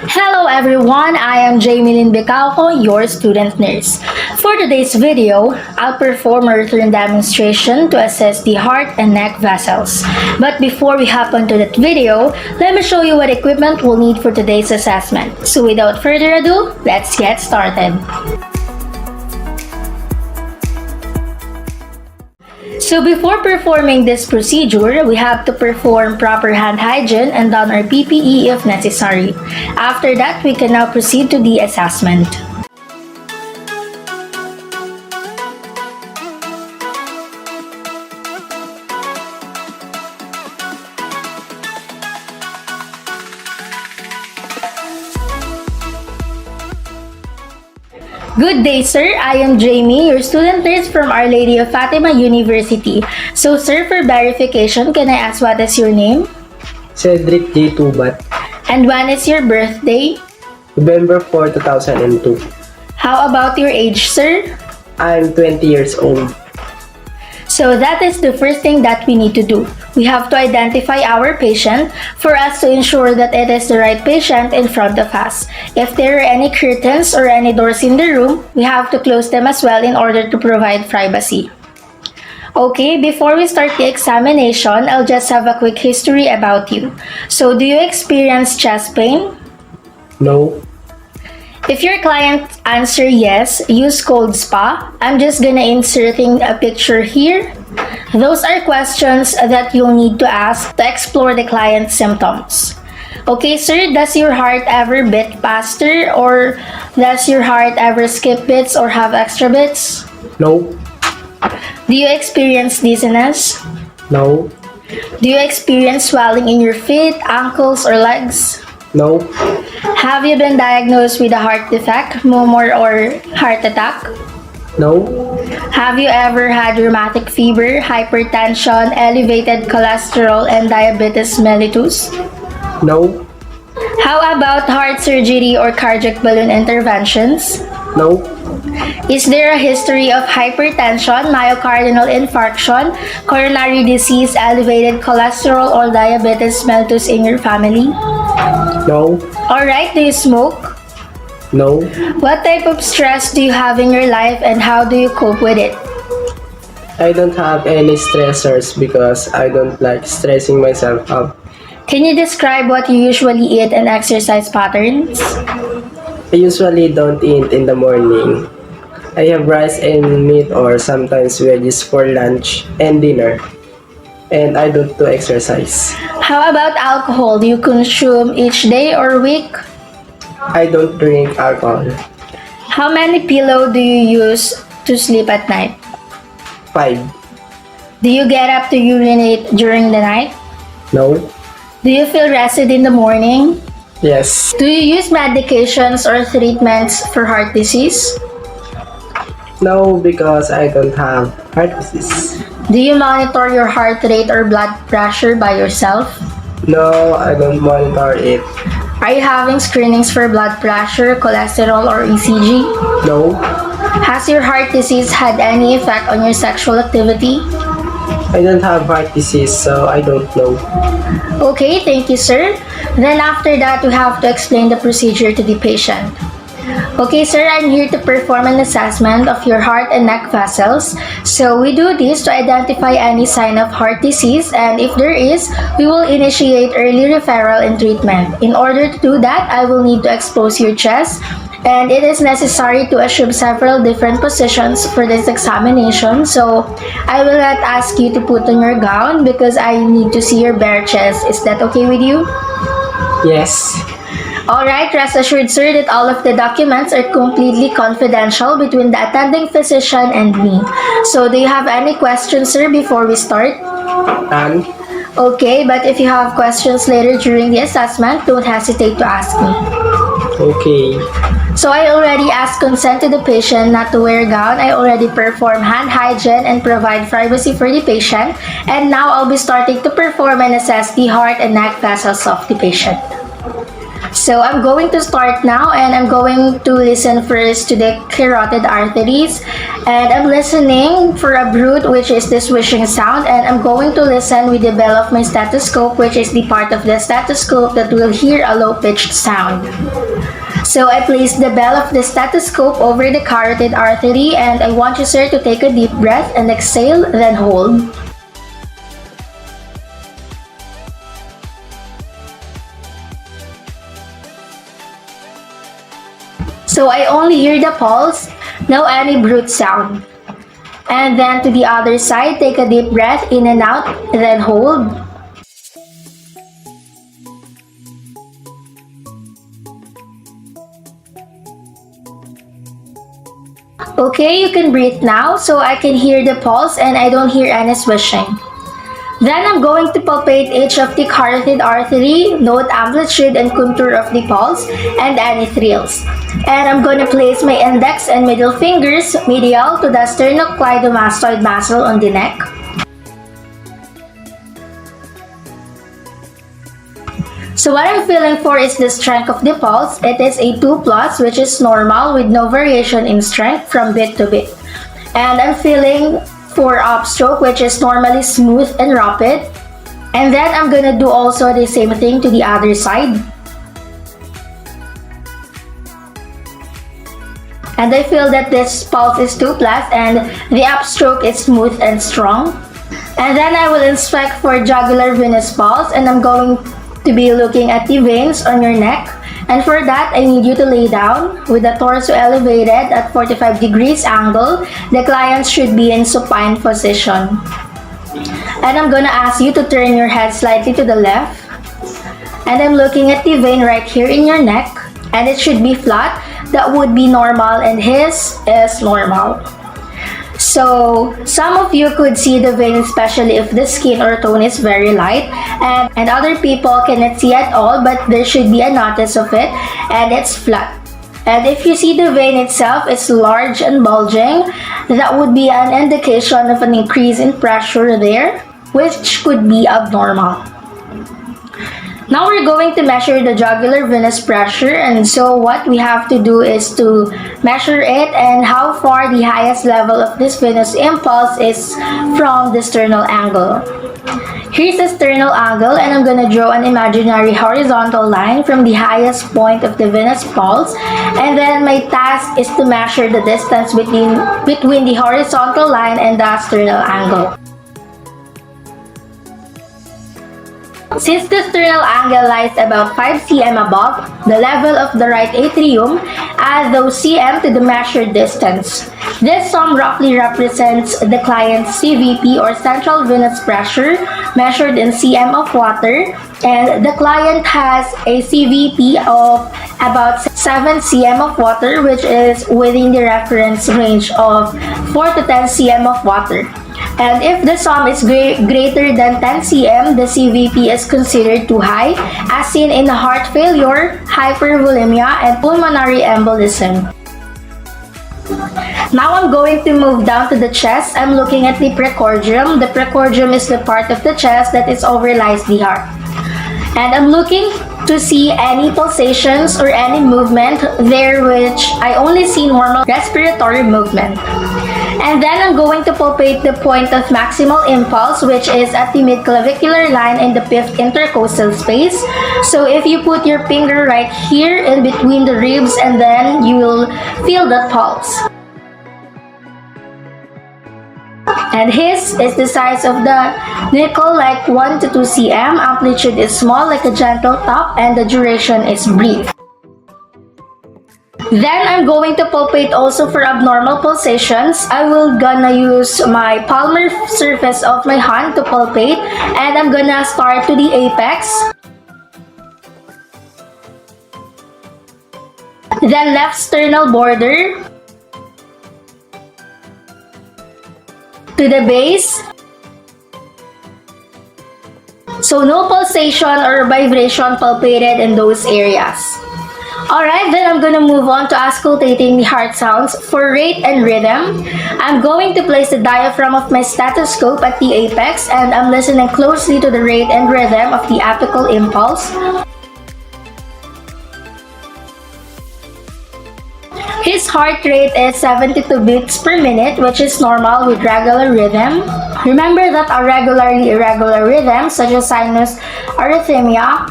Hello everyone, I am Jamie Bicalco, your student nurse. For today's video, I'll perform a return demonstration to assess the heart and neck vessels. But before we hop onto that video, let me show you what equipment we'll need for today's assessment. So without further ado, let's get started. So before performing this procedure, we have to perform proper hand hygiene and don our PPE if necessary. After that, we can now proceed to the assessment. Good day, sir. I am Jamie, your student nurse from Our Lady of Fatima University. So, sir, for verification, can I ask what is your name? Cedric J. Tubat, And when is your birthday? November 4, 2002. How about your age, sir? I'm 20 years old. So that is the first thing that we need to do. We have to identify our patient for us to ensure that it is the right patient in front of us. If there are any curtains or any doors in the room, we have to close them as well in order to provide privacy. Okay, before we start the examination, I'll just have a quick history about you. So, do you experience chest pain? No, If your client answer yes, use cold spa. I'm just gonna inserting a picture here. Those are questions that you'll need to ask to explore the client's symptoms. Okay, sir, does your heart ever beat faster, or does your heart ever skip beats or have extra beats? no, Do you experience dizziness? no, Do you experience swelling in your feet, ankles, or legs? no, Have you been diagnosed with a heart defect, murmur, or heart attack? no, Have you ever had rheumatic fever, hypertension, elevated cholesterol, and diabetes mellitus? no, How about heart surgery or cardiac balloon interventions? no, Is there a history of hypertension, myocardial infarction, coronary disease, elevated cholesterol, or diabetes mellitus in your family? no, Alright, do you smoke? no. What type of stress do you have in your life and how do you cope with it? I don't have any stressors because I don't like stressing myself up. Can you describe what you usually eat and exercise patterns? I usually don't eat in the morning. I have rice and meat or sometimes veggies for lunch and dinner. And I don't do exercise. How about alcohol? Do you consume each day or week? I don't drink alcohol. How many pillow do you use to sleep at night? 5. Do you get up to urinate during the night? No. Do you feel rested in the morning? Yes. Do you use medications or treatments for heart disease? No, because I don't have heart disease. Do you monitor your heart rate or blood pressure by yourself? No, I don't monitor it. Are you having screenings for blood pressure, cholesterol, or ECG? No, Has your heart disease had any effect on your sexual activity? I don't have heart disease, so I don't know. Okay, thank you, sir. Then after that, we have to explain the procedure to the patient. Okay, sir, I'm here to perform an assessment of your heart and neck vessels. So we do this to identify any sign of heart disease, and if there is, we will initiate early referral and treatment. In order to do that, I will need to expose your chest, and it is necessary to assume several different positions for this examination. So I will not ask you to put on your gown because I need to see your bare chest. Is that okay with you? Yes. Alright, rest assured, sir, that all of the documents are completely confidential between the attending physician and me. So, do you have any questions, sir, before we start? And Okay, but if you have questions later during the assessment, don't hesitate to ask me. okay. So, I already asked consent to the patient not to wear a gown. I already perform hand hygiene and provide privacy for the patient. And now, I'll be starting to perform and assess the heart and neck vessels of the patient. So I'm going to start now, and I'm going to listen first to the carotid arteries, and I'm listening for a bruit, which is the swishing sound, and I'm going to listen with the bell of my stethoscope, which is the part of the stethoscope that will hear a low-pitched sound. So I place the bell of the stethoscope over the carotid artery, and I want you, sir, to take a deep breath and exhale, then hold. So I only hear the pulse, no any brute sound. And then to the other side, take a deep breath in and out, then hold. Okay, you can breathe now, so I can hear the pulse and I don't hear any swishing. Then I'm going to palpate each of the carotid artery, note amplitude and contour of the pulse, and any thrills. And I'm going to place my index and middle fingers medial to the sternocleidomastoid muscle on the neck. So what I'm feeling for is the strength of the pulse. It is a 2+, which is normal with no variation in strength from beat to beat. And I'm feeling for upstroke, which is normally smooth and rapid. And then I'm gonna do also the same thing to the other side. And I feel that this pulse is 2+, and the upstroke is smooth and strong. And then I will inspect for jugular venous pulse, and I'm going to be looking at the veins on your neck. And for that, I need you to lay down with the torso elevated at 45 degrees angle. The client should be in supine position. And I'm gonna ask you to turn your head slightly to the left. And I'm looking at the vein right here in your neck, and it should be flat. That would be normal, and his is normal. So some of you could see the vein, especially if the skin or tone is very light, and other people cannot see at all, but there should be a notice of it, and it's flat. And if you see the vein itself is large and bulging, that would be an indication of an increase in pressure there, which could be abnormal. Now we're going to measure the jugular venous pressure, and so what we have to do is to measure it and how far the highest level of this venous impulse is from the sternal angle. Here's the sternal angle, and I'm gonna draw an imaginary horizontal line from the highest point of the venous pulse, and then my task is to measure the distance between the horizontal line and the sternal angle. Since the sternal angle lies about 5 cm above the level of the right atrium, add those cm to the measured distance. This sum roughly represents the client's CVP or central venous pressure measured in cm of water, and the client has a CVP of about 7 cm of water, which is within the reference range of 4 to 10 cm of water. And if the sum is greater than 10 cm, the CVP is considered too high, as seen in heart failure, hypervolemia, and pulmonary embolism. Now I'm going to move down to the chest. I'm looking at the precordium. The precordium is the part of the chest that overlies the heart. And I'm looking to see any pulsations or any movement there, which I only see normal respiratory movement. And then I'm going to palpate the point of maximal impulse, which is at the midclavicular line in the 5th intercostal space. So if you put your finger right here in between the ribs, and then you will feel the pulse. And his is the size of the nickel, like 1 to 2 cm. Amplitude is small, like a gentle tap, and the duration is brief. Then I'm going to palpate also for abnormal pulsations. I will gonna use my palmar surface of my hand to palpate, and I'm gonna start to the apex. Then left sternal border to the base. So no pulsation or vibration palpated in those areas. Alright, then I'm gonna move on to auscultating the heart sounds for rate and rhythm. I'm going to place the diaphragm of my stethoscope at the apex, and I'm listening closely to the rate and rhythm of the apical impulse. heart rate is 72 beats per minute, which is normal with regular rhythm. Remember that a regularly irregular rhythm, such as sinus arrhythmia,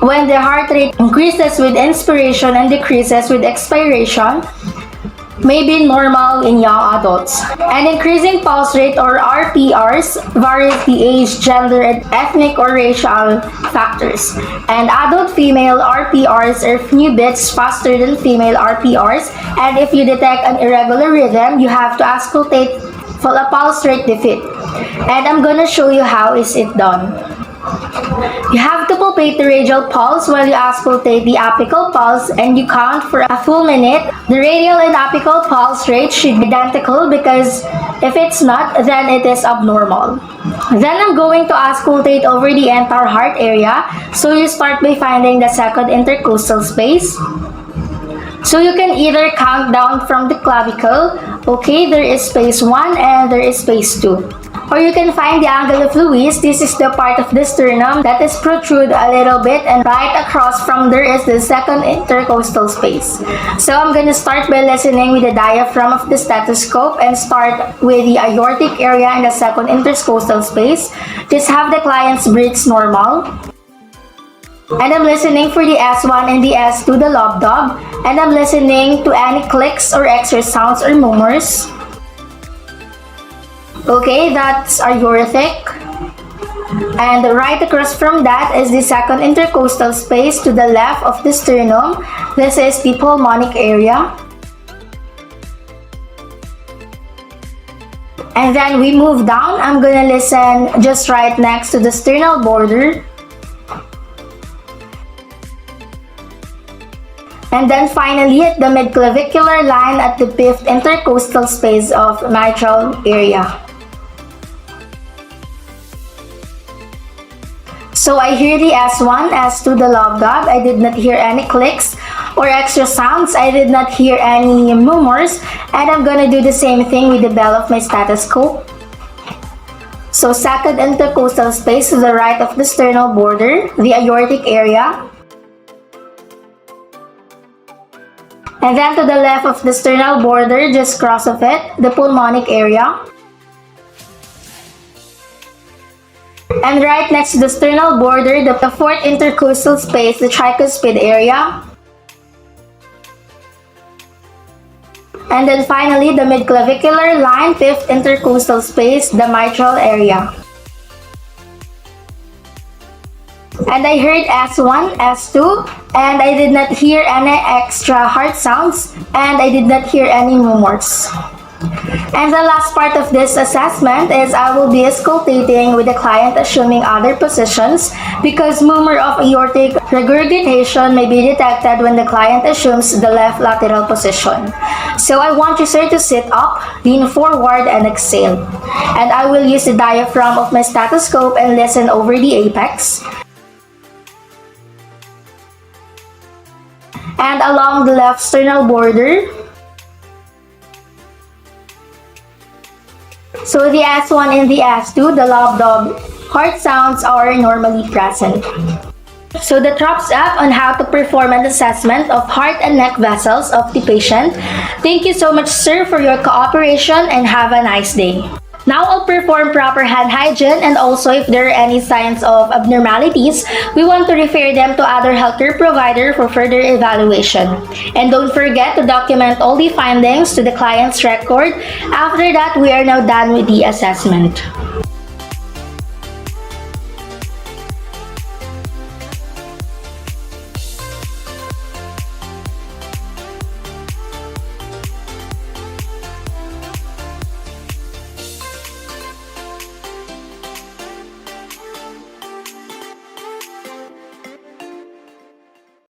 when the heart rate increases with inspiration and decreases with expiration, may be normal in young adults. And increasing pulse rate or RPRs varies the age, gender, and ethnic or racial factors. And adult female RPRs are few beats faster than female RPRs. And if you detect an irregular rhythm, you have to auscultate for a pulse rate defeat. And I'm gonna show you how is it done. You have to palpate the radial pulse while you auscultate the apical pulse, and you count for a full minute. The radial and apical pulse rate should be identical, because if it's not, then it is abnormal. Then I'm going to auscultate over the entire heart area. So you start by finding the second intercostal space. So you can either count down from the clavicle. Okay, there is space 1 and there is space 2. Or you can find the angle of Lewis. This is the part of the sternum that is protrude a little bit, and right across from there is the second intercostal space. So I'm gonna start by listening with the diaphragm of the stethoscope and start with the aortic area and the second intercostal space. Just have the client's breathes normal. And I'm listening for the S1 and the S2, the lobdob. And I'm listening to any clicks or extra sounds or murmurs. Okay, that's aortic. And right across from that is the second intercostal space to the left of the sternum. This is the pulmonic area. And then we move down. I'm gonna listen just right next to the sternal border. And then finally hit the midclavicular line at the fifth intercostal space of mitral area. So I hear the S1, S2, the lobdob. I did not hear any clicks or extra sounds. I did not hear any murmurs. And I'm gonna do the same thing with the bell of my stethoscope. So second intercostal space to the right of the sternal border, the aortic area. And then to the left of the sternal border, just cross of it, the pulmonic area. And right next to the sternal border, the fourth intercostal space, the tricuspid area. And then finally, the midclavicular line, fifth intercostal space, the mitral area. And I heard S1, S2, and I did not hear any extra heart sounds, and I did not hear any murmurs. And the last part of this assessment is I will be auscultating with the client assuming other positions, because murmur of aortic regurgitation may be detected when the client assumes the left lateral position. So I want you, sir, to sit up, lean forward, and exhale. And I will use the diaphragm of my stethoscope and listen over the apex. And along the left sternal border. So the S1 and the S2, the lobdob heart sounds are normally present. So that wraps up on how to perform an assessment of heart and neck vessels of the patient. Thank you so much, sir, for your cooperation, and have a nice day. Now I'll perform proper hand hygiene, and also if there are any signs of abnormalities, we want to refer them to other healthcare provider for further evaluation. And don't forget to document all the findings to the client's record. After that, we are now done with the assessment.